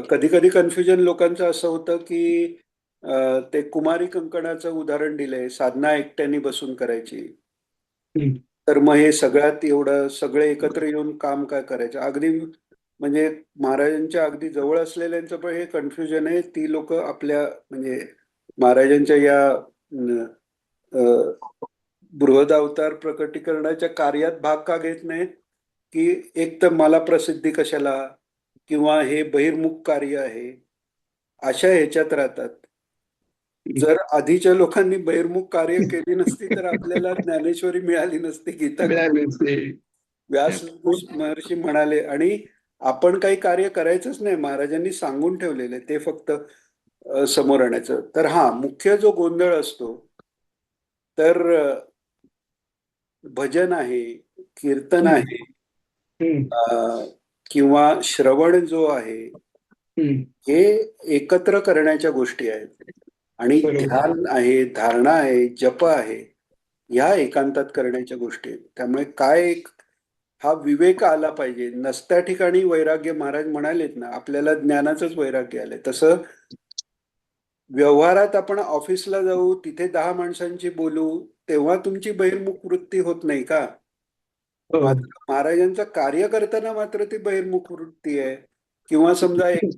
कधी कधी कन्फ्युजन लोकांचं असं होतं की ते कुमारी कंकणाचं उदाहरण दिलंय, साधना एकट्याने बसून करायची. हम्म. तर मग हे सगळ्यात एवढं सगळे एकत्र येऊन काम काय करायचं, अगदी म्हणजे महाराजांच्या अगदी जवळ असलेल्यांचं पण हे कन्फ्युजन आहे. ती लोक आपल्या म्हणजे महाराजांच्या या बृहदावतार प्रकटीकरणाच्या कार्यात भाग का घेत नाहीत, की एक तर मला प्रसिद्धी कशाला, किंवा हे बहिर्मुख कार्य आहे, अशा ह्याच्यात राहतात. जर आधीच्या लोकांनी बहिर्मुख कार्य केली नसती तर आपल्याला ज्ञानेश्वरी मिळाली नसती, गीता मिळालेच ते. व्यास महर्षी म्हणाले. आणि आपण काही कार्य करायचंच नाही, महाराजांनी सांगून ठेवलेले, ते फक्त समोर आणायचं. तर हा मुख्य जो गोंधळ असतो, तर भजन आहे, कीर्तन हम्म. आहे, हम्म. अ, किंवा श्रवण जो आहे, हम्म. हे एकत्र करण्याच्या गोष्टी आहेत. आणि बरोबर. ध्यान आहे, धारणा आहे, जप आहे, ह्या एकांतात करण्याच्या गोष्टी आहेत. त्यामुळे काय हा विवेक आला पाहिजे. नसत्या ठिकाणी वैराग्य, महाराज म्हणालेत ना, आपल्याला ज्ञानाचंच वैराग्य आलंय. तसं व्यवहारात आपण ऑफिसला जाऊ, तिथे 10 माणसांची बोलू, तेव्हा तुमची बहिर्मुख वृत्ती होत नाही का? हो. मात्र महाराजांचं कार्य करताना मात्र ती बहिर्मुख वृत्ती आहे. किंवा समजा एक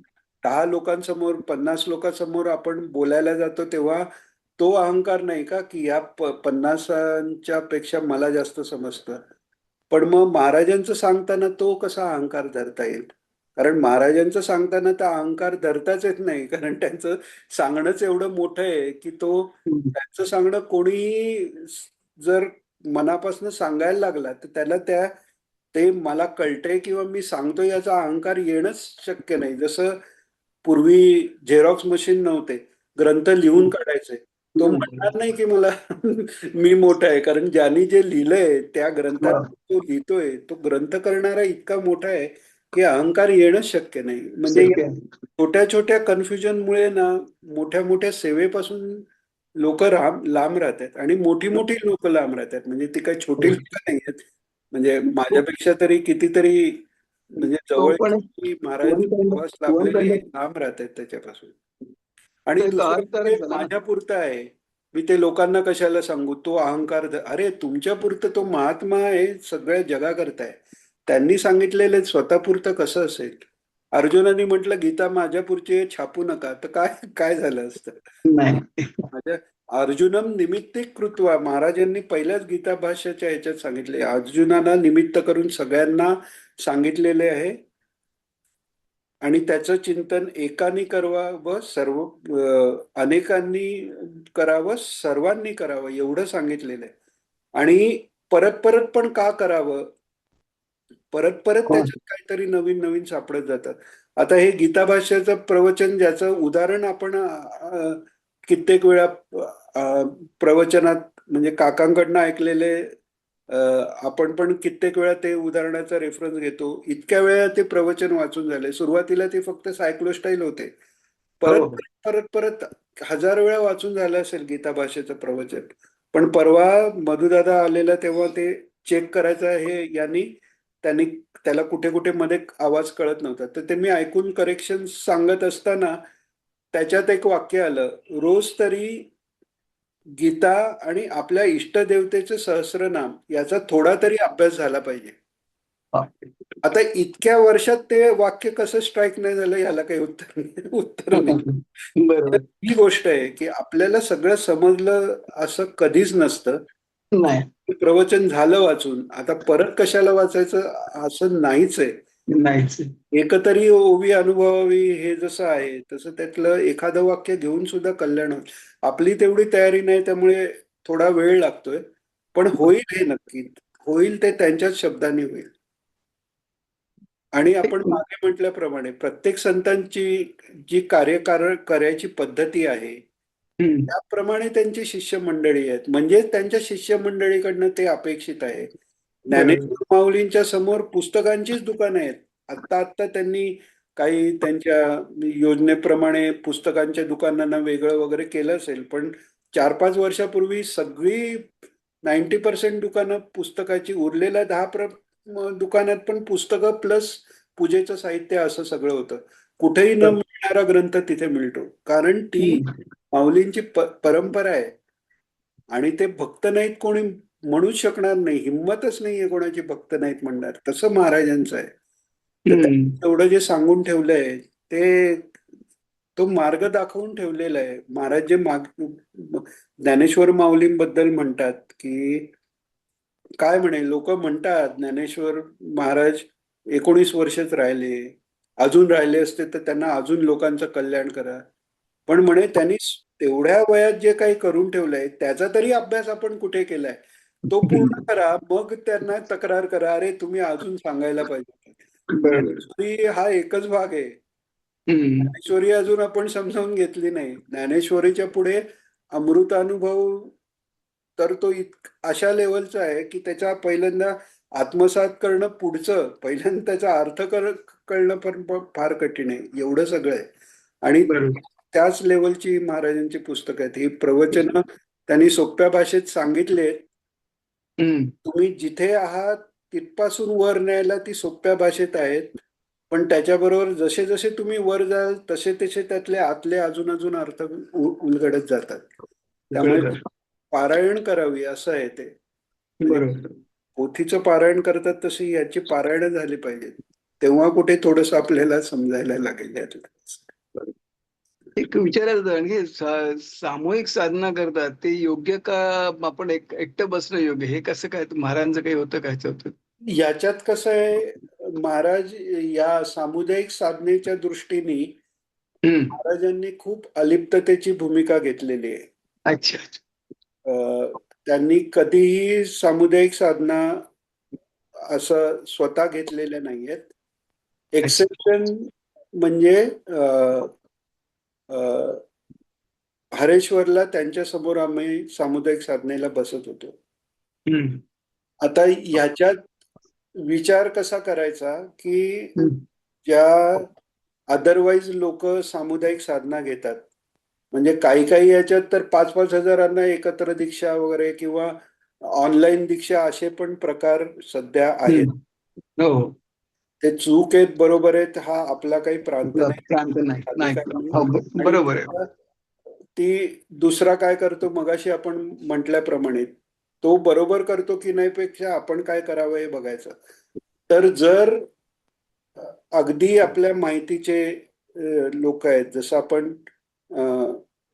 10 लोकांसमोर, 50 लोकांसमोर आपण बोलायला जातो, तेव्हा तो अहंकार नाही का, की या 50च्या पेक्षा मला जास्त समजतं. पण मग महाराजांचं सांगताना तो कसा अहंकार धरता येईल? कारण महाराजांचं सांगताना तर अहंकार धरताच येत नाही, कारण त्यांचं सांगणंच एवढं मोठं आहे की तो, हम्म. त्यांचं सांगणं कोणी जर मनापासून सांगायला लागला तर त्याला ते मला कळतंय किंवा मी सांगतो याचा अहंकार येणंच शक्य नाही. जसं पूर्वी झेरॉक्स मशीन नव्हते, ग्रंथ लिहून काढायचे. तो हम्म. म्हणणार नाही की मला मी मोठा आहे, कारण ज्यांनी जे लिहिलंय त्या ग्रंथात हा. तो लिहितोय, तो ग्रंथ करणारा इतका मोठा आहे की अहंकार येणंच शक्य नाही. म्हणजे शक्य या आहे. छोट्या छोट्या कन्फ्युजनमुळे ना, मोठ्या मोठ्या सेवेपासून लोक लांब राहतात, आणि मोठी मोठी लोक लांब राहतात. म्हणजे ती काही छोटी हो. लोक नाही आहेत. म्हणजे माझ्यापेक्षा तरी कितीतरी, म्हणजे तो पण जवळची महाराजांची वन काइंड प्रवास वन लाभलेली काइंड लांब राहतात त्याच्यापासून. आणि तो दुसरं म्हणजे अहंकारच झाला ना. माझ्या पुरतं आहे, मी ते लोकांना कशाला सांगू, तो अहंकार अरे तुमच्या पुरतं तो महात्मा आहे, सगळ्या जगाकरता आहे. त्यांनी सांगितलेले स्वतःपुरतं कसं असेल? अर्जुनाने म्हटलं गीता माझ्या पुरची आहे, छापू नका, तर काय काय झालं असतं? नाही. माझ्या अर्जुनम निमित्तिक कृत्वा, महाराजांनी पहिल्याच गीता भाष्याच्या ह्याच्यात सांगितले, अर्जुनाला निमित्त करून सगळ्यांना सांगितलेले आहे. आणि त्याचं चिंतन एकानी करावं, अनेकांनी करावं, सर्वांनी करावं, एवढं सांगितलेलं आहे. आणि परत परत पण का करावं? परत परत हो. त्याच्यात काहीतरी नवीन नवीन सापडत जातात. आता हे गीता भाष्याचं प्रवचन, ज्याचं उदाहरण आपण कित्येक वेळा प्रवचनात, म्हणजे काकांकडनं ऐकलेले, अ, आपण पण कित्येक वेळा ते उदाहरणाचा रेफरन्स घेतो. इतक्या वेळा ते प्रवचन वाचून झाले. सुरुवातीला ते फक्त सायक्लोस्टाईल होते. परत हो. परत परत परत 1000 वेळा वाचून झालं असेल गीता भाषेचं प्रवचन. पण परवा मधुदादा आलेला तेव्हा ते चेक करायचं हे यांनी, त्यांनी त्याला कुठे कुठे मध्ये आवाज कळत नव्हता, तर ते मी ऐकून करेक्शन सांगत असताना त्याच्यात एक वाक्य आलं, रोज तरी गीता आणि आपल्या इष्टदेवतेचे सहस्रनाम याचा थोडा तरी अभ्यास झाला पाहिजे. हा. आता इतक्या वर्षात ते वाक्य कसं स्ट्राईक नाही झालं, याला काही उत्तर नाही. उत्तर नाही. तर बरोबर. ही गोष्ट आहे की आपल्याला सगळं समजलं असं कधीच नसतं. नाही. प्रवचन झालं वाचून, आता परत कशाला वाचायचं असं नाहीच आहे. नाहीच. एकतरी ओवी अनुभवावी, हे जसं आहे तसं त्यातलं एखादं वाक्य घेऊन सुद्धा कल्याण होईल. आपली तेवढी तयारी नाही, त्यामुळे थोडा वेळ लागतोय. पण होईल हे नक्की. होईल ते त्यांच्याच शब्दांनी होईल. आणि आपण मागे म्हटल्याप्रमाणे प्रत्येक संतांची जी करायची पद्धती आहे, हम्म. त्याप्रमाणे त्यांची शिष्य मंडळी आहेत. म्हणजे त्यांच्या शिष्य मंडळीकडनं ते अपेक्षित आहे. बरोबर. ज्ञानेश्वर माऊलींच्या समोर पुस्तकांचीच दुकानं आहेत. आत्ता आत्ता त्यांनी काही त्यांच्या योजनेप्रमाणे पुस्तकांच्या दुकानांना वेगळं वगैरे केलं असेल, पण 4-5 वर्षापूर्वी सगळी 90% दुकानं पुस्तकाची, उरलेल्या 10 दुकानात पण पुस्तकं प्लस पूजेचं साहित्य असं सगळं होतं. कुठेही न मिळणारा ग्रंथ तिथे मिळतो. कारण ती माऊलींची परंपरा आहे आणि ते भक्त नाहीत कोणी म्हणूच शकणार नाही. हिंमतच नाहीये कोणाची भक्त नाहीत म्हणणार. तसं महाराजांचं आहे. तर एवढं जे सांगून ठेवलंय ते तो मार्ग दाखवून ठेवलेला आहे. महाराज जे ज्ञानेश्वर माऊलींबद्दल म्हणतात की काय म्हणे लोक म्हणतात ज्ञानेश्वर महाराज 19 वर्षच राहिले, अजून राहिले असते तर त्यांना अजून लोकांचं कल्याण करा. पण म्हणे त्यांनी तेवढ्या वयात जे काही करून ठेवलंय त्याचा तरी अभ्यास आपण कुठे केलाय, तो पूर्ण करा, मग त्यांना तक्रार करा अरे तुम्ही अजून सांगायला पाहिजे. ज्ञानेश्वरी हा एकच भाग आहे. ज्ञानेश्वरी अजून आपण समजावून घेतली नाही. ज्ञानेश्वरीच्या पुढे अमृतानुभव तर तो अशा लेवलचा आहे की त्याच्या पहिल्यांदा आत्मसात करणं पुढचं पहिल्यांदा त्याचा अर्थ कळणं पण फार कठीण आहे. एवढं सगळं आहे आणि त्याच लेवलची महाराजांची पुस्तकं आहेत. ही प्रवचनं त्यांनी सोप्या भाषेत सांगितले. तुम्ही जिथे आहात तिथपासून वर न्यायला ती सोप्या भाषेत आहेत. पण त्याच्याबरोबर जसे जसे तुम्ही वर जाल तसे तसे त्यातले आतले अजून अजून अर्थ उलगडत जातात. त्यामुळे पारायण करावी असं आहे ते. पोथीचं पारायण करतात तशी याची पारायण झाली पाहिजे. तेव्हा कुठे थोडस आपल्याला समजायला लागेल यातलं. एक विचारायचं आणखी सामूहिक साधना करतात ते योग्य का आपण एकटं बसणं योग्य, हे कसं काय महाराजांचं काही होतं काय होतं? याच्यात कसं आहे, महाराज या सामुदायिक साधनेच्या दृष्टीने महाराजांनी खूप अलिप्ततेची भूमिका घेतलेली आहे. अच्छा. त्यांनी कधीही सामुदायिक साधना असं स्वतः घेतलेल्या नाहीयेत. एक्सेप्शन म्हणजे हरेश्वरला त्यांच्या समोर आम्ही सामुदायिक साधनेला बसत होतो. आता ह्याच्यात विचार कसा करायचा की ज्या अदरवाईज लोक सामुदायिक साधना घेतात, म्हणजे काही काही याच्यात तर 5-5 हजारांना एकत्र दीक्षा वगैरे किंवा ऑनलाईन दीक्षा असे पण प्रकार सध्या आहेत. ते चूक आहेत बरोबर आहेत हा आपला काही प्रांत नाही. बरोबर आहे. ती दुसरा काय करतो मगाशी आपण म्हटल्याप्रमाणे तो बरोबर करतो की नाही पेक्षा आपण काय करावं हे बघायचं. तर जर अगदी आपल्या माहितीचे लोक आहेत, जसं आपण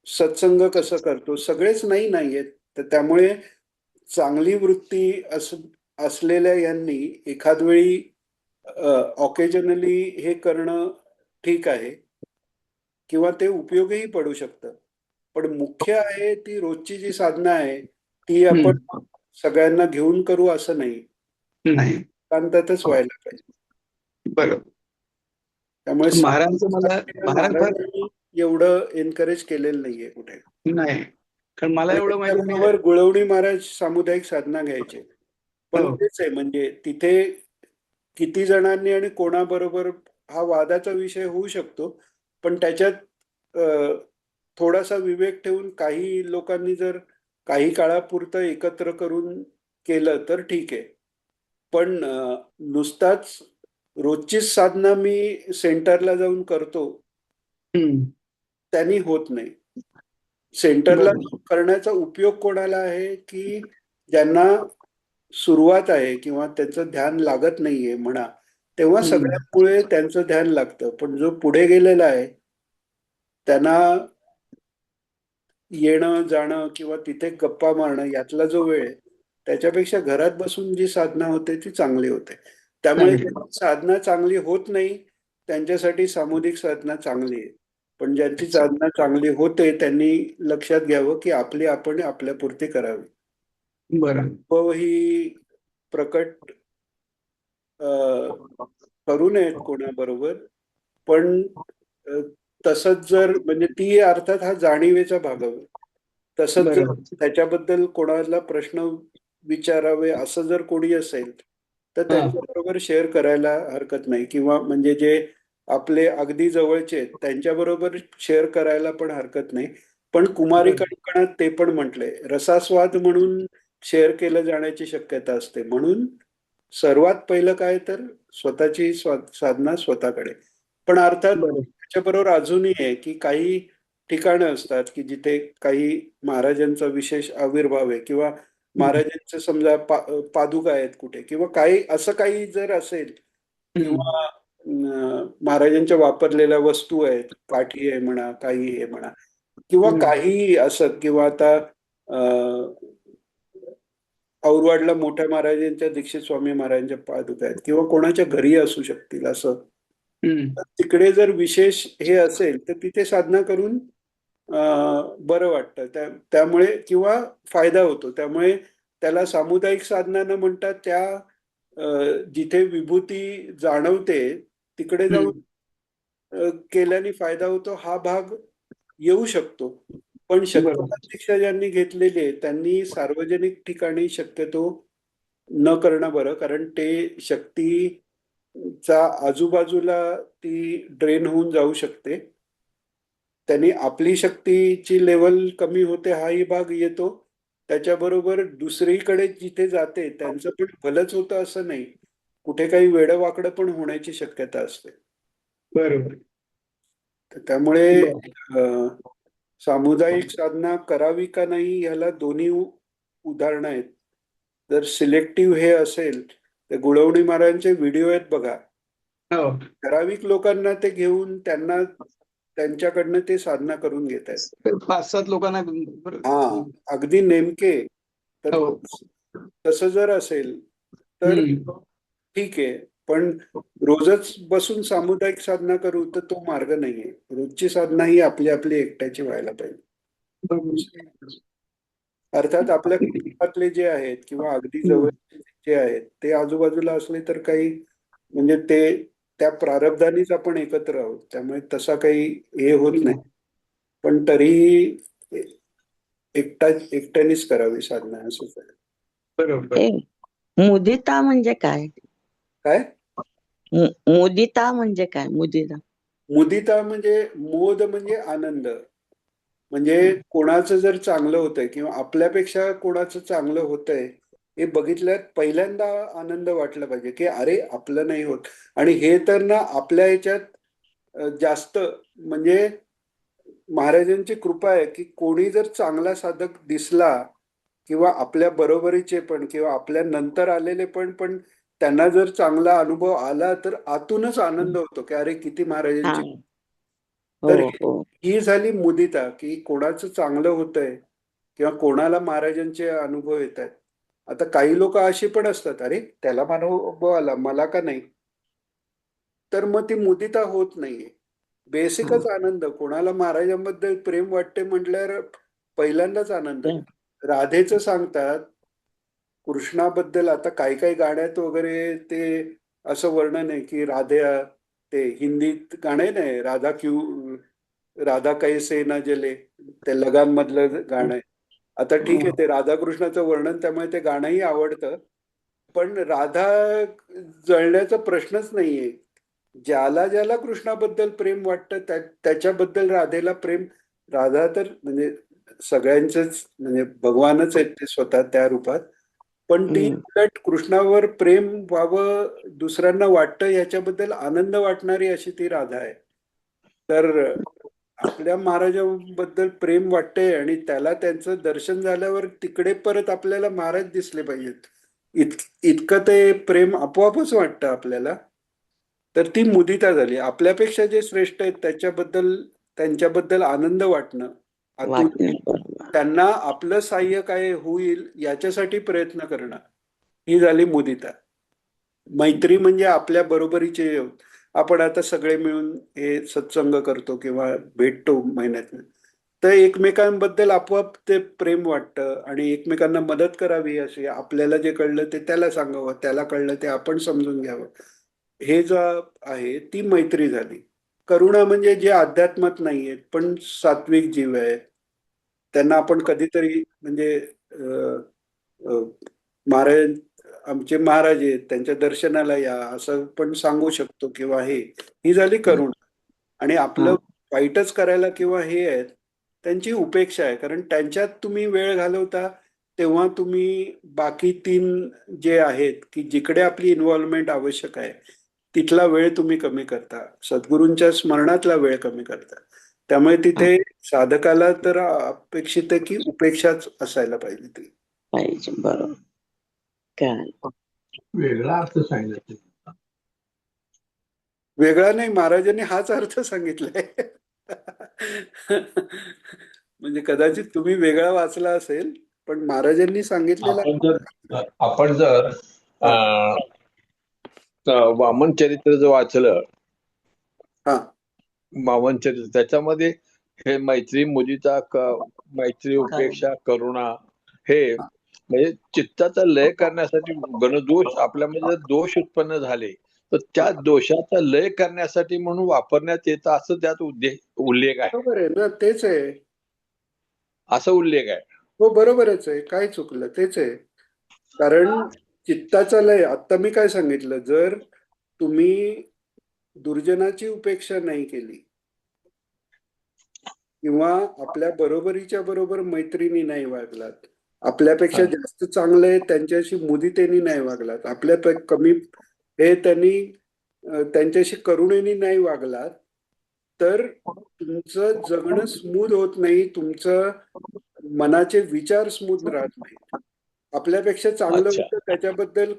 सत्संग कसं करतो सगळेच नाहीयेत, तर त्यामुळे चांगली वृत्ती असलेल्या यांनी एखाद वेळी ऑकेजनली हे करणं ठीक आहे किंवा ते उपयोगही पडू शकतं. पण मुख्य आहे ती रोजची जी साधना आहे ती आपण सगळ्यांना घेऊन करू असं नाही. शांततच व्हायला पाहिजे. बरोबर. त्यामुळे महाराजांनी एवढं एनकरेज केलेलं नाहीये कुठे. नाही, कारण मला एवढं माहिती आहे गुळवणी महाराज सामुदायिक साधना घ्यायचे. पण तेच आहे म्हणजे तिथे किती जणांनी आणि कोणाबरोबर हा वादाचा विषय होऊ शकतो. पण त्याच्यात थोडासा विवेक ठेवून काही लोकांनी जर काही काळापुरतं एकत्र करून केलं तर ठीक आहे. पण नुसताच रोजचीच साधना मी सेंटरला जाऊन करतो त्यांनी होत नाही. सेंटरला करण्याचा उपयोग कोणाला आहे की ज्यांना सुरुवात आहे किंवा त्याचं ध्यान लागत नाहीये म्हणा, तेव्हा सगळ्यामुळे त्यांचं ध्यान लागतं. पण जो पुढे गेलेला आहे त्यांना येणं जाणं किंवा तिथे गप्पा मारणं यातला जो वेळ आहे त्याच्यापेक्षा घरात बसून जी साधना होते ती चांगली होते. त्यामुळे साधना चांगली होत नाही त्यांच्यासाठी सामुदायिक साधना चांगली आहे. पण ज्यांची साधना चांगली होते त्यांनी लक्षात घ्यावं की आपली आपण आपल्यापुरती करावी. बरं. ही प्रकट करू नयेत कोणाबरोबर, पण तसंच जर म्हणजे ती अर्थात हा जाणीवेचा भाग आहे. तसंच जर त्याच्याबद्दल कोणाला प्रश्न विचारावे असं जर कोणी असेल तर त्यांच्याबरोबर शेअर करायला हरकत नाही किंवा म्हणजे जे आपले अगदी जवळचे त्यांच्याबरोबर शेअर करायला पण हरकत नाही. पण कुमारी कंकणात ते पण म्हटलंय रसास्वाद म्हणून शेअर केलं जाण्याची शक्यता असते. म्हणून सर्वात पहिलं काय तर स्वतःची साधना स्वतःकडे. पण अर्थात बरोबर. त्याच्याबरोबर अजूनही आहे की काही ठिकाणं असतात की जिथे काही महाराजांचा विशेष आविर्भाव आहे किंवा हम्म. महाराजांचं समजा पादुका आहेत कुठे किंवा काही असं काही जर असेल हम्म. किंवा महाराजांच्या वापरलेल्या वस्तू आहेत, काठी आहे म्हणा, काही आहे म्हणा किंवा हम्म. काही असं किंवा आता औरवाडला मोठ्या महाराजांच्या दीक्षित स्वामी महाराजांच्या पादुका आहेत किंवा कोणाच्या घरी असू शकतील असं. हम्म. तर तिकडे जर विशेष हे असेल तर तिथे साधना करून बरं वाटतं. त्यामुळे किंवा फायदा होतो. त्यामुळे त्याला सामुदायिक साधना न म्हणता त्या जिथे विभूती जाणवते तिकडे जाऊन हम्म. केल्याने फायदा होतो हा भाग येऊ शकतो. पण बरोबर. शक्तिपात दीक्षा ज्यांनी घेतलेली आहे त्यांनी सार्वजनिक ठिकाणी शक्यतो न करणं बरं, कारण ते शक्तीचा आजूबाजूला ती ड्रेन होऊन जाऊ शकते. त्यांनी आपली शक्तीची लेवल कमी होते हाही भाग येतो. त्याच्याबरोबर दुसरीकडे जिथे जाते त्यांचं पण भलंच होतं असं नाही. कुठे काही वेडं-वाकडं पण होण्याची शक्यता असते. बरोबर. तर त्यामुळे बरोबर. सामुदायिक साधना करावी का नाही ह्याला दोन्ही उदाहरणं आहेत. जर सिलेक्टिव्ह हे असेल तर गुळवणी महाराजांचे व्हिडिओ आहेत बघा. हो. ठराविक लोकांना ते घेऊन त्यांना त्यांच्याकडनं ते साधना करून घेत आहेत. 5-7 लोकांना बरोबर. हा, अगदी नेमके. तर हो. तसं जर असेल तर हम्म. ठीक आहे. पण रोजच बसून सामुदायिक साधना करू तर तो मार्ग नाहीये. रोजची साधना ही आपली आपली एकट्याची व्हायला पाहिजे. बरोबर. अर्थात आपल्या कुटुंबातले जे आहेत किंवा अगदी हम्म. जवळचे जे आहेत ते आजूबाजूला असले तर काही म्हणजे ते त्या प्रारब्धानेच आपण एकत्र आहोत. त्यामुळे तसा काही हे होत नाही. पण तरीही एकट्यानेच करावी साधना असंच आहे. बरोबर. ए, मुदिता म्हणजे काय? काय? मुदिता म्हणजे काय? मुदिता मुदिता म्हणजे मोद म्हणजे आनंद. म्हणजे कोणाचं जर चांगलं होतंय किंवा आपल्यापेक्षा कोणाचं चांगलं होतंय हे बघितल्यात पहिल्यांदा आनंद वाटला पाहिजे की अरे आपलं नाही होत. आणि हे तर ना आपल्या ह्याच्यात जास्त म्हणजे महाराजांची कृपा आहे की कोणी जर चांगला साधक दिसला किंवा आपल्या बरोबरीचे पण किंवा आपल्या नंतर आलेले पण त्यांना जर चांगला अनुभव आला तर आतूनच आनंद होतो की अरे किती हा. महाराजांची. हो तर हो. ही झाली मुदिता की कोणाचं चांगलं होतंय किंवा कोणाला महाराजांचे अनुभव येत आहेत. आता काही लोक अशी पण असतात अरे त्याला अनुभव आला मला का नाही. तर मग ती मुदिता होत नाहीये. बेसिकच आनंद. कोणाला महाराजांबद्दल प्रेम वाटते म्हटल्यावर पहिल्यांदाच आनंद. हम्म. राधेचं सांगतात कृष्णाबद्दल आता काही काही गाण्यात वगैरे ते असं वर्णन आहे की राधे ते हिंदीत गाणे नाही राधा क्यू राधा कैसे ना जले ते लगान मधलं गाणं आहे. आता ठीक आहे ते राधाकृष्णाचं वर्णन त्यामुळे ते गाणंही आवडतं. पण राधा जळण्याचा प्रश्नच नाहीये. ज्याला ज्याला कृष्णाबद्दल प्रेम वाटतं त्याच्याबद्दल राधेला प्रेम. राधा तर म्हणजे सगळ्यांचंच म्हणजे भगवानच आहेत ते स्वतः त्या रूपात. पण ती हम्म. उलट कृष्णावर प्रेम व्हावं दुसऱ्यांना वाटतं याच्याबद्दल आनंद वाटणारी अशी ती राधा आहे. तर आपल्या महाराजांबद्दल प्रेम वाटते आणि त्याला त्यांचं दर्शन झाल्यावर तिकडे परत आपल्याला महाराज दिसले पाहिजेत. इतकं ते प्रेम आपोआपच वाटतं आपल्याला. तर ती मुदिता झाली. आपल्यापेक्षा जे श्रेष्ठ आहेत त्यांच्याबद्दल आनंद वाटणं आतून. वाटणं बरोबर. त्यांना आपलं सहाय्य काय होईल याच्यासाठी प्रयत्न करणं ही झाली मुदिता. मैत्री म्हणजे आपल्या बरोबरीचे. आपण आता सगळे मिळून हे सत्संग करतो किंवा भेटतो महिन्यातून. तर एकमेकांबद्दल आपोआप ते प्रेम वाटतं आणि एकमेकांना मदत करावी अशी आपल्याला जे कळलं ते त्याला सांगावं त्याला कळलं ते आपण समजून घ्यावं. हे जो आहे ती मैत्री झाली. करुणा म्हणजे जे अध्यात्मात नाहीयेत पण सात्विक जीव आहेत. त्यांना आपण कधीतरी म्हणजे अ, अ, महाराज आमचे महाराज आहेत त्यांच्या दर्शनाला या असं पण सांगू शकतो किंवा हे ही झाली करुणा. आणि हा. आपलं वाईटच करायला किंवा हे आहेत त्यांची उपेक्षा आहे कारण त्यांच्यात तुम्ही वेळ घालवता तेव्हा तुम्ही बाकी 3 जे आहेत की जिकडे आपली इन्व्हॉल्वमेंट आवश्यक आहे तिथला वेळ तुम्ही कमी करता, सद्गुरूंच्या स्मरणातला वेळ कमी करता. त्यामुळे तिथे साधकाला तर अपेक्षित आहे की उपेक्षाच असायला पाहिजे ती. पाहिजे, बरोबर. काय वेगळा अर्थ सांगितला. वेगळा नाही, महाराजांनी हाच अर्थ सांगितलाय. म्हणजे कदाचित तुम्ही वेगळा वाचला असेल, पण महाराजांनी सांगितलेला आपण जर वामन चरित्र जर वाचलं, हा वामन चरित्र त्याच्यामध्ये हे मैत्री, मुदिता, मैत्री, उपेक्षा, करुणा हे म्हणजे चित्ताचा लय करण्यासाठी गणदोष आपल्यामध्ये जर दोष उत्पन्न झाले तर त्या दोषाचा लय करण्यासाठी म्हणून वापरण्यात येतं असं त्यात उल्लेख आहे. बरोबर आहे ना, तेच आहे. असं उल्लेख आहे. हो बरोबरच आहे, काय चुकलं, तेच आहे. कारण चित्ताचा लय, आता मी काय सांगितलं, जर तुम्ही दुर्जनाची उपेक्षा नाही केली किंवा आपल्या बरोबरीच्या बरोबर मैत्रिणी नाही वागलात, आपल्यापेक्षा जास्त चांगले त्यांच्याशी मुदितेने नाही वागलात, आपल्या कमी हे त्यांनी त्यांच्याशी करुणेने नाही वागलात, तर तुमचं जगणं स्मूथ होत नाही, तुमचं मनाचे विचार स्मूथ राहत नाहीत. आपल्यापेक्षा चांगलं अच्छा. होतं त्याच्याबद्दल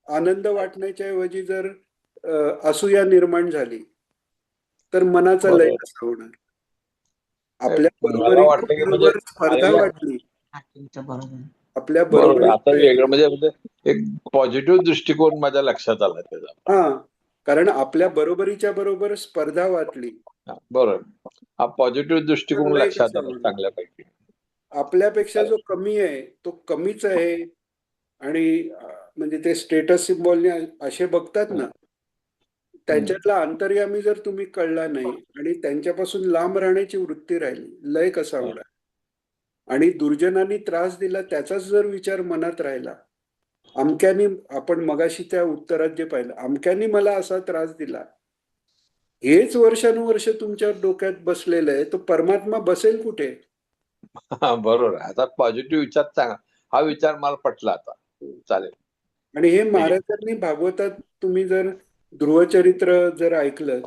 आनंद वाटण्याच्या ऐवजी जर असूया निर्माण झाली तर मनाचा लय बरोबर. कसा होणार? आपल्या मला वाटतं की म्हणजे बरोबर स्पर्धा वाटली, आपल्या बरोबर आता बरोबर वेगळं म्हणजे एक पॉझिटिव्ह दृष्टिकोन माझ्या लक्षात आला त्याचा. हा, कारण आपल्या बरोबरीच्या बरोबर स्पर्धा वाटली, बरोबर, हा पॉझिटिव्ह दृष्टिकोन लय लक्षात कसा आला होणार? चांगल्यापैकी. आपल्यापेक्षा जो कमी आहे तो कमीच आहे आणि म्हणजे ते स्टेटस सिम्बॉलने असे बघतात ना, त्यांच्यातला अंतर्यामी जर तुम्ही कळला नाही आणि त्यांच्यापासून लांब राहण्याची वृत्ती राहिली, लय कसा होणार? आणि दुर्जनांनी त्रास दिला त्याचाच जर विचार मनात राहिला, अमक्यानी, आपण मगाशी त्या उत्तरात जे पाहिलं, अमक्यानी मला असा त्रास दिला, हेच वर्षानुवर्ष तुमच्या डोक्यात बसलेलं आहे, तो परमात्मा बसेल कुठे? बरोबर, आता पॉझिटिव्ह विचार सांगा, हा विचार मला पटला आता. चालेल. आणि हे महाराजांनी भागवतात, तुम्ही जर ध्रुवचरित्र जर ऐकलं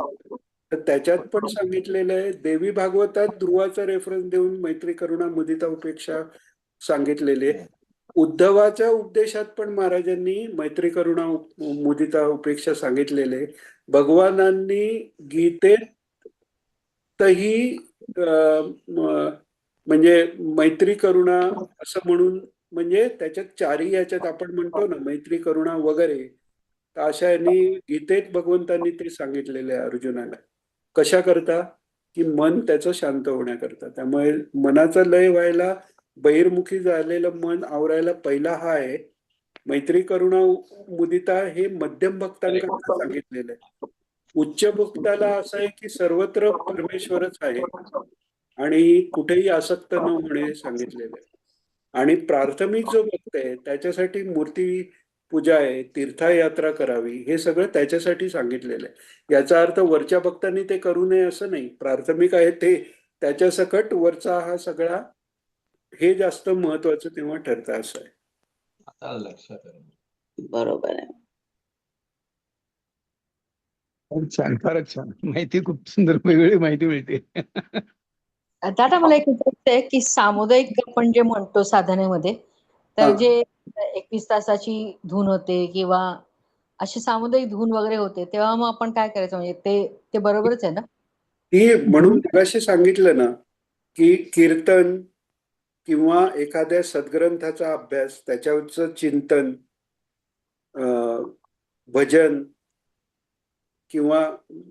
तर त्याच्यात पण सांगितलेलं आहे. देवी भागवतात ध्रुवाचा रेफरन्स देऊन मैत्री, करुणा, मुदिता, उपेक्षा सांगितलेले. उद्धवाच्या उपदेशात पण महाराजांनी मैत्री, करुणा, मुदिता, उपेक्षा सांगितलेले. भगवानांनी गीतेतही म्हणजे मैत्री, करुणा असं म्हणून, म्हणजे त्याच्यात चारही याच्यात आपण म्हणतो ना मैत्री, करुणा वगैरे, तर अशा यांनी गीतेत भगवंतांनी ते सांगितलेलं आहे अर्जुनाला. कशा करता? की मन त्याचं शांत होण्याकरता. त्यामुळे मनाचा लय व्हायला, बहिर्मुखी झालेलं मन आवरायला पहिला हा आहे. मैत्री, करुणा, मुदिता हे मध्यम भक्तांकरता सांगितलेलं आहे. उच्च भक्ताला असं आहे की सर्वत्र परमेश्वरच आहे आणि कुठेही आसक्त न होणे सांगितलेलं आहे. आणि प्राथमिक जो भक्त आहे त्याच्यासाठी मूर्ती पूजा आहे, तीर्थयात्रा करावी, हे सगळं त्याच्यासाठी सांगितलेलं आहे. याचा अर्थ वरच्या भक्तांनी ते करू नये असं नाही. प्राथमिक आहे ते त्याच्या सकट वरचा हा सगळा, हे जास्त महत्वाचं तेव्हा ठरतं, असं आहे. आता लक्षात आलं. बरोबर आहे. खूप छान, फारच छान माहिती, खूप सुंदर वेगळी माहिती मिळते. दादा, मला एक विचारायचं आहे की सामुदायिक आपण जे म्हणतो साधनेमध्ये, तर हा. जे 21 तासाची धून होते किंवा अशी सामुदायिक धून वगैरे होते, तेव्हा मग आपण काय करायचं? म्हणजे ते बरोबरच आहे ना? ती म्हणून मगाशी सांगितलं ना की कीर्तन किंवा एखाद्या सद्ग्रंथाचा अभ्यास, त्याच्यावरचं चिंतन, भजन किंवा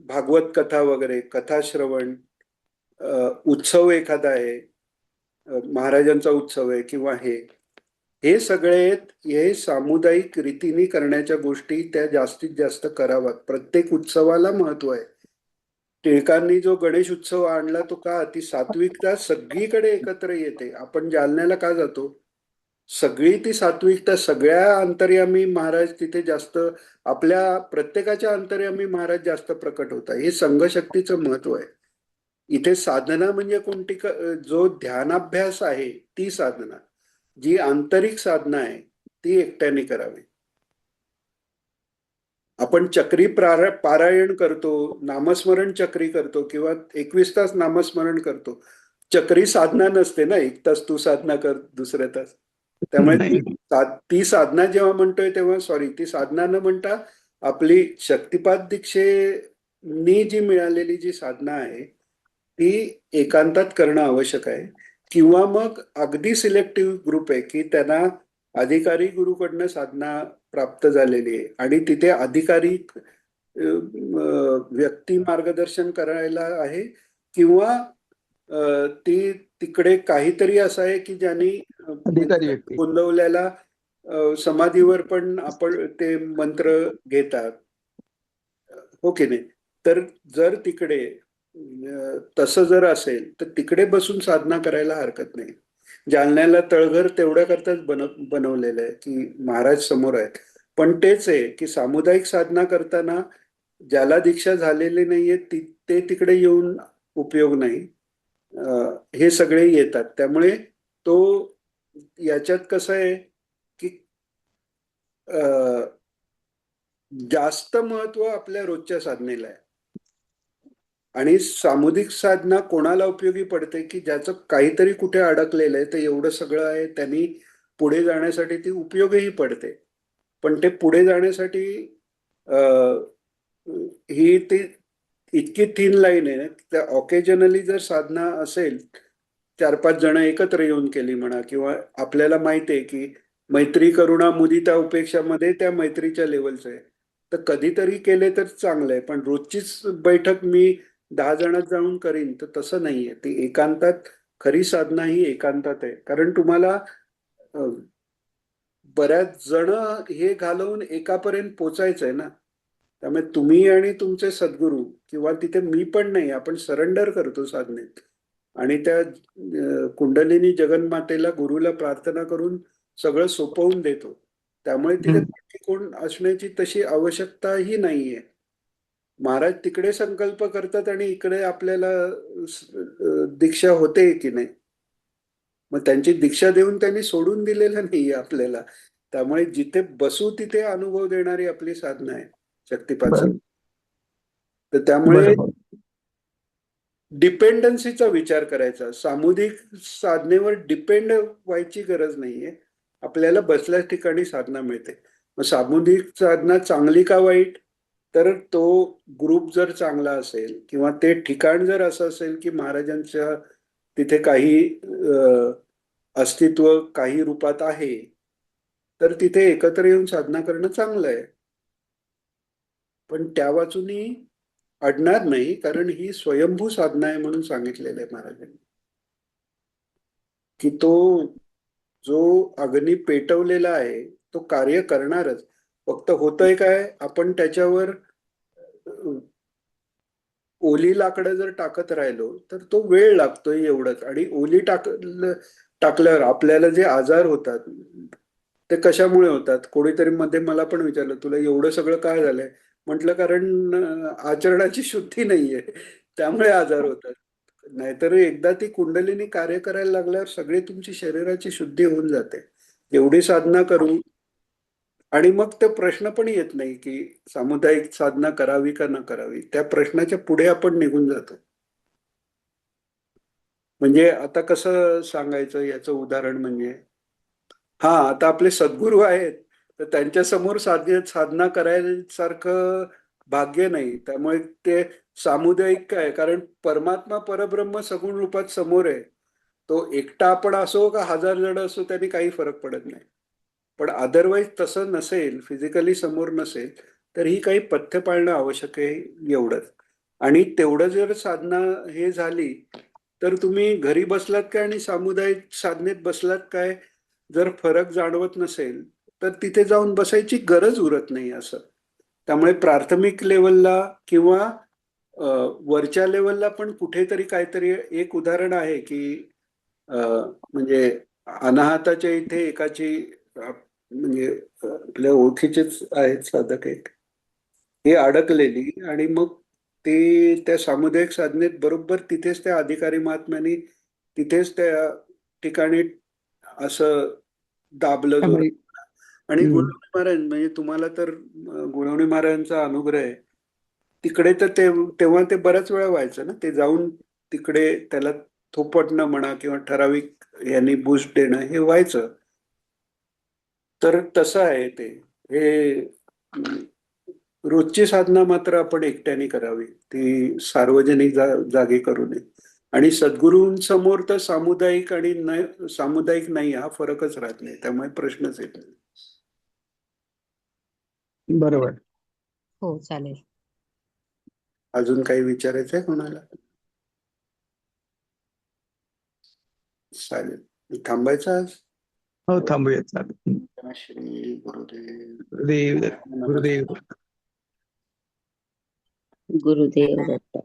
भागवत कथा वगैरे, कथाश्रवण, उत्सव एखादा आहे, महाराजांचा उत्सव आहे किंवा हे सगळे, हे सामुदायिक रीतीने करण्याच्या गोष्टी त्या जास्तीत जास्त कराव्यात. प्रत्येक उत्सवाला महत्व आहे. टिळकांनी जो गणेश उत्सव आणला तो का, ती सात्विकता सगळीकडे एकत्र येते. आपण जालन्याला का जातो? सगळी ती सात्विकता, सगळ्या अंतर्यामी महाराज तिथे जास्त, आपल्या प्रत्येकाच्या अंतर्यामी महाराज जास्त प्रकट होतात. हे संघशक्तीचं महत्व आहे. इथे साधना म्हणजे कोणती जो ध्यानाभ्यास आहे ती साधना, जी आंतरिक साधना आहे ती एकट्याने करावी. आपण चक्री पारायण करतो, नामस्मरण चक्री करतो किंवा 21 तास नामस्मरण करतो. चक्री साधना नसते ना, 1 तास तू साधना कर, दुसऱ्या तास. त्यामुळे नाही. ती साधना जेव्हा म्हणतोय तेव्हा ती साधना न म्हणता आपली शक्तिपात दीक्षेनी जी मिळालेली जी साधना आहे ती एकांतात करणं आवश्यक आहे. किंवा मग अगदी सिलेक्टिव्ह ग्रुप आहे की त्यांना अधिकारी गुरुकडनं साधना प्राप्त झालेली आहे आणि तिथे अधिकारी व्यक्ती मार्गदर्शन करायला आहे किंवा ती तिकडे काहीतरी असं आहे की ज्यांनी अधिकारी व्यक्ती. गोंदवलेला समाधीवर पण आपण ते मंत्र घेतात, हो की नाही. तर जर तिकडे तसं जर असेल तर तिकडे बसून साधना करायला हरकत नाही. जालन्याला तळघर तेवढ्या करताच बनवलेलं आहे की महाराज समोर आहेत. पण तेच आहे की सामुदायिक साधना करताना ज्याला दीक्षा झालेली नाहीये ते तिकडे येऊन उपयोग नाही. हे सगळे येतात. त्यामुळे तो याच्यात कसं आहे की जास्त महत्व आपल्या रोजच्या साधनेला आहे. आणि सामुदायिक साधना कोणाला उपयोगी पडते की ज्याचं काहीतरी कुठे अडकलेलं आहे, तर एवढं सगळं आहे, त्यांनी पुढे जाण्यासाठी ती उपयोगही पडते. पण ते पुढे जाण्यासाठी ही ती इतकी थिन लाईन आहे. त्या ऑकेजनली जर साधना असेल, 4-5 जण एकत्र येऊन केली म्हणा, किंवा आपल्याला माहिती आहे की मैत्री, करुणा, मुदिता, उपेक्षामध्ये त्या मैत्रीच्या लेवलचं आहे, तर कधीतरी केले तर चांगलं आहे. पण रोजचीच बैठक मी 10 जणात जाऊन करीन तर तसं नाहीये. ती एकांतात, खरी साधना ही एकांतात आहे. कारण तुम्हाला बऱ्याच जण हे घालवून एकापर्यंत पोचायचंय ना. त्यामुळे तुम्ही आणि तुमचे सद्गुरू किंवा तिथे मी पण नाही, आपण सरेंडर करतो साधनेत आणि त्या कुंडलिनी जगन्मातेला, गुरुला प्रार्थना करून सगळं सोपवून देतो. त्यामुळे तिथे कोण असण्याची तशी आवश्यकताही नाहीये. महाराज तिकडे संकल्प करतात आणि इकडे आपल्याला दीक्षा होते की नाही. मग त्यांची दीक्षा देऊन त्यांनी सोडून दिलेलं नाहीये आपल्याला. त्यामुळे जिथे बसू तिथे अनुभव देणारी आपली साधना आहे शक्तिपात. तर त्यामुळे डिपेंडन्सीचा विचार करायचा. सामुदायिक साधनेवर डिपेंड व्हायची गरज नाहीये. आपल्याला बसल्याच ठिकाणी साधना मिळते. मग सामुदायिक साधना चांगली का वाईट, तर तो ग्रुप जर चांगला असेल किंवा ते ठिकाण जर असं असेल की महाराजांच्या तिथे काही अस्तित्व काही रूपात आहे, तर तिथे एकत्र येऊन साधना करणं चांगलं आहे. पण त्या वाचूनही अडणार नाही, कारण ही स्वयंभू साधना आहे म्हणून सांगितलेलं आहे महाराजांनी की तो जो अग्नी पेटवलेला आहे तो कार्य करणारच. फक्त होतंय काय, आपण त्याच्यावर ओली लाकडं जर टाकत राहिलो तर तो वेळ लागतोय एवढंच. आणि ओली टाकल्यावर आपल्याला जे आजार होतात ते कशामुळे होतात. कोणीतरी मध्ये मला पण विचारलं, तुला एवढं सगळं काय झालंय. म्हटलं कारण आचरणाची शुद्धी नाहीये, त्यामुळे आजार होतात. नाहीतर एकदा ती कुंडलिनी कार्य करायला लागल्यावर सगळी तुमची शरीराची शुद्धी होऊन जाते. एवढी साधना करू आणि मग ते प्रश्न पण येत नाही की सामुदायिक साधना करावी का न करावी. त्या प्रश्नाच्या पुढे आपण निघून जातो. म्हणजे आता कसं सांगायचं याचं उदाहरण म्हणजे, आता आपले सद्गुरू आहेत तर त्यांच्या समोर साधना करायसारखं भाग्य नाही. त्यामुळे ते सामुदायिक काय, कारण परमात्मा परब्रह्म सगुण रूपात समोर आहे. तो एकटा आपण असो का 1000 जण असो त्यांनी काही फरक पडत नाही. पण अदरवाईज तसं नसेल, फिजिकली समोर नसेल, तर ही काही पथ्य पाळणं आवश्यक आहे एवढंच. आणि तेवढं जर साधना हे झाली तर तुम्ही घरी बसलात काय आणि सामुदायिक साधनेत बसलात काय, जर फरक जाणवत नसेल तर तिथे जाऊन बसायची गरज उरत नाही असं. त्यामुळे प्राथमिक लेवलला किंवा वरच्या लेवलला पण कुठेतरी काहीतरी एक उदाहरण आहे की म्हणजे अनाहताच्या इथे एकाची म्हणजे आपल्या ओळखीचेच आहेत साधक एक, हे अडकलेली आणि मग ते त्या सामुदायिक साधनेत बरोबर तिथेच त्या अधिकारी महात्म्यांनी तिथेच त्या ठिकाणी असं दाबलं त्यामुळे जोरात. आणि गुणवणी महाराज म्हणजे तुम्हाला तर गुणवणी महाराजांचा अनुग्रह आहे. तिकडे तर तेव्हा ते बऱ्याच वेळा व्हायचं ना, ते जाऊन तिकडे त्याला थोपटणं म्हणा किंवा ठराविक यांनी बूस्ट देणं हे व्हायचं. तर तसं आहे ते. हे रोजची साधना मात्र आपण एकट्याने करावी, ती सार्वजनिक जागी करू नये. आणि सद्गुरूंसमोर तर सामुदायिक आणि सामुदायिक नाही हा फरकच राहत नाही, त्यामुळे प्रश्नच येत नाही. बरोबर. हो, चालेल. अजून काही विचारायचंय कोणाला? चालेल, थांबायचं आज. हो, थांबूयात. चालेल. श्री गुरुदेव. गुरुदेव गुरुदेव गुरुदेव दत्त.